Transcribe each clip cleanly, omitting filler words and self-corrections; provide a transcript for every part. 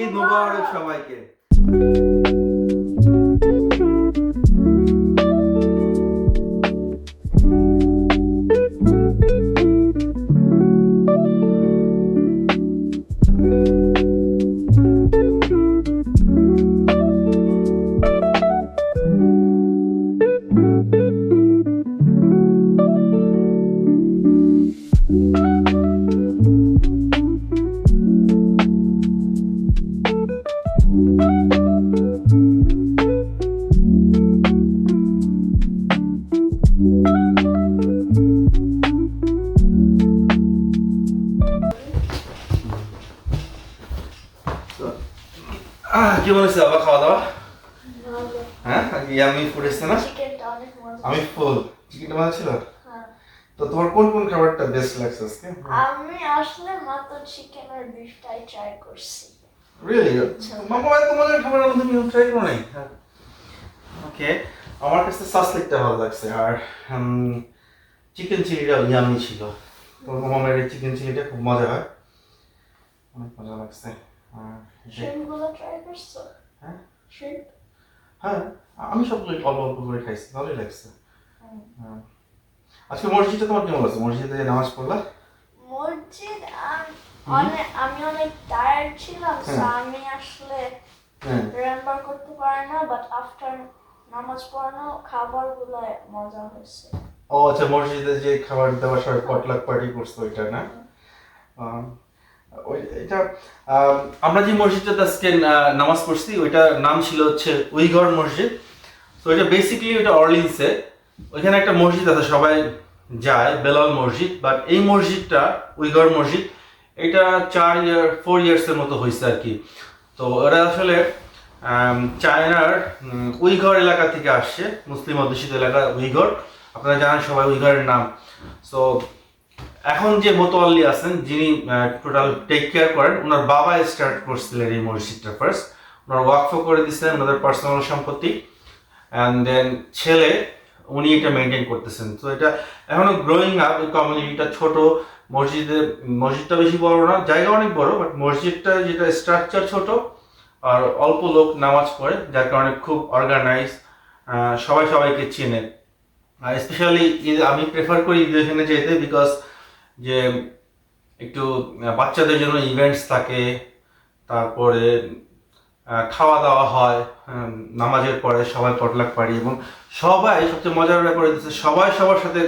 ঈদ মোবারক সবাইকে। কি বলেছে বাবা খাওয়া দাওয়া? হ্যাঁ ইয়ামি ফুড এসছে না? আমি ফুল চিকেন ভালো ছিল। তো তোমার কোন কোন খাবারটা বেস্ট লাগছে আজকে? আমি আসলে মাত্র চিকেন আর বিফটাই ট্রাই করছি। রিয়েলি মামা তোমাদের খাবারের মধ্যে তুমি ট্রাই করো নাই? ওকে, আমার কাছে সাসলিকটা ভালো লাগছে আর চিকেন চিলিটা ইয়ামি ছিল। তোমার মামার এই চিকেন চিলিটা খুব মজা হয়, অনেক মজা লাগছে। শ্রিম্পগুলো ট্রাই করছো? হ্যাঁ শ্রিম্প? হ্যাঁ আমি সবগুলো অল্প অল্প করে খাইছি, ভালোই লাগছে। আজকে মসজিদে তোমার কেমন লাগছে? মসজিদে নামাজ পড়লা? মসজিদ আমি অনেক টায়ার্ড ছিলাম, সো আমি আসলে রিমেম্বার করতে পারি না, বাট আফটার নামাজ পড়ানো খাবারগুলো মজা হয়েছে। ও আচ্ছা, মসজিদে যে খাবার দাবার সবাই পটলাক পার্টি করছে ওইটা না? এটা আমরা যে মসজিদটাতে আজকে নামাজ পড়ছি ওইটার নাম ছিল হচ্ছে উইঘর মসজিদ। তো এটা বেসিক্যালি ওইটা অর্লিন্সে, ওইখানে একটা মসজিদ আছে সবাই যায়, বেলাল মসজিদ, বাট এই মসজিদটা উইঘর মসজিদ, এটা 4 ইয়ার্সের মতো হয়েছে আর কি। তো ওরা আসলে চায়নার উইঘর এলাকা থেকে আসছে, মুসলিম অধ্যুষিত এলাকা উইঘর, আপনারা জানেন সবাই উইঘরের নাম। সো এখন যে মোতোয়াল্লি আছেন যিনি টোটাল টেক কেয়ার করেন, ওনার বাবা স্টার্ট করছিলেন এই মসজিদটা ফার্স্ট, ওনার ওয়াকফ করে দিচ্ছেন ওনাদের পার্সোনাল সম্পত্তি, অ্যান্ড দেন ছেলে উনি এটা মেনটেন করতেছেন। তো এটা এখনো গ্রোয়িং আপ, এই কমিউনিটিটা ছোট, মসজিদটা বেশি বড় না, জায়গা অনেক বড়, বাট মসজিদটা যেটা স্ট্রাকচার ছোট আর অল্প লোক নামাজ পড়ে, যার কারণে খুব অর্গানাইজ, সবাই সবাইকে চেনে। আর স্পেশালি আমি প্রেফার করি এখানে যেতে, বিকজ যে একটু বাচ্চাদের জন্য ইভেন্টস থাকে, তারপরে খাওয়া দাওয়া হয় নামাজের পরে, সবাই পটলাক পারি, এবং সবাই সবচেয়ে মজার ব্যাপার হচ্ছে সবাই সবার সাথে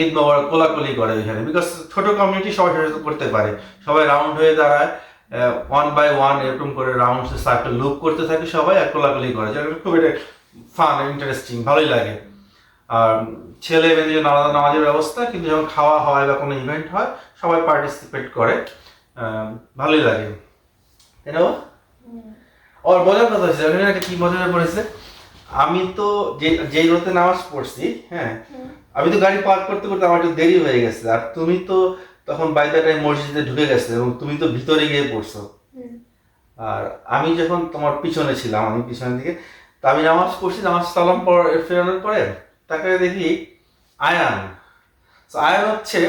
ঈদ মোবারক কোলাকুলি করে এখানে, বিকজ ছোট কমিউনিটি সবাই সাথে করতে পারে, সবাই রাউন্ড হয়ে দাঁড়ায়, 1 বাই 1 এরকম করে রাউন্ড সার্কেল লুপ করতে থাকে সবাই, আর কোলাকুলি করে, যেটা খুব এটা ফান ইন্টারেস্টিং, ভালোই লাগে। আর ছেলে মেয়েদের জন্য আলাদা নামাজের ব্যবস্থা, কিন্তু যখন খাওয়া হয় বা কোনো ইভেন্ট হয় সবাই পার্টিসিপেট করে, ভালোই লাগে, তাই না? ওর মজার কথা হয়েছে, ওখানে একটা কি মজা পড়েছে, আমি তো যেই রোতে নামাজ পড়ছি, হ্যাঁ আমি তো গাড়ি পার্ক করতে করতে আমার একটু দেরি হয়ে গেছে, আর তুমি তো তখন বাই দ্য টাইম মসজিদে ঢুকে গেছে এবং তুমি তো ভিতরে গিয়ে পড়ছো, আর আমি যখন তোমার পিছনে ছিলাম, আমি পিছনের দিকে, তা আমি নামাজ পড়ছি, নামাজ সালাম ফেরানোর পরে তাকে দেখি আয়ান। আয়ান হচ্ছে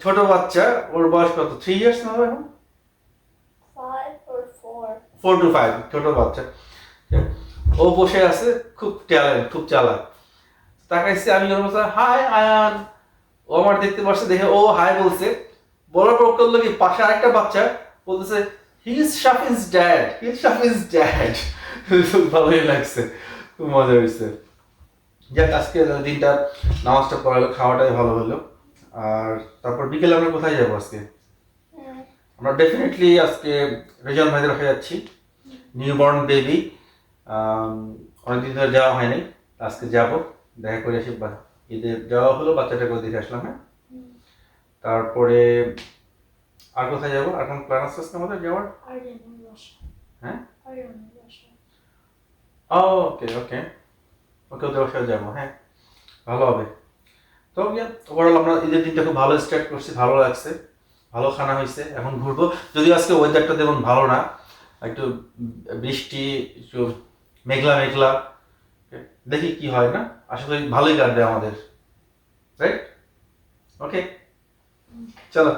ছোট বাচ্চা, ওর বয়স কত, 3 ইয়ার্স না হবে এখন, 4 to 5, ছোট বাচ্চা, ও বসে আছে, খুব ট্যালেন্ট, খুব চালাক। তাকাইছে, আমি যখন বলছি হাই আয়ান, ও আমার দেখতে পাচ্ছে, দেখে ও হাই বলছে, বলার পর করলো কি, পাশে আরেকটা বাচ্চা বলতেছে he is Shafin's dad, he is Shafin's dad. ভালোই লাগছে, খুব মজা হয়েছে। যাক, আজকে দিনটা নামাজটা পড়ালো, খাওয়াটাই ভালো হলো। আর তারপর বিকেলে আমরা কোথায় যাবো আজকে? আমরা ডেফিনেটলি আজকে রেজান ভাইদের বাসায় যাচ্ছি, নিউবর্ন বেবি, অনেকদিন ধরে যাওয়া হয়নি, আজকে যাব, দেখা করে আসি, ঈদে যাওয়া হলো, বাচ্চাটাকে দেখে আসলাম। হ্যাঁ, তারপরে আর কোথায় যাবো? আর কোন প্ল্যান আছে আমাদের যাওয়ার? হ্যাঁ, ওকে ওকে ওকে, ওদের বাসায় যাবো। হ্যাঁ, ভালো হবে। তো ওভারঅল আমরা ঈদের দিনটা খুব ভালো স্টার্ট করছি, ভালো লাগছে, ভালো খানা হয়েছে। এখন ঘুরবো, যদিও আজকে ওয়েদারটা দেখুন ভালো না, একটু বৃষ্টি, একটু মেঘলা মেঘলা, দেখি কি হয়, না আশা করি ভালোই কাটবে আমাদের, রাইট? ওকে, চলো।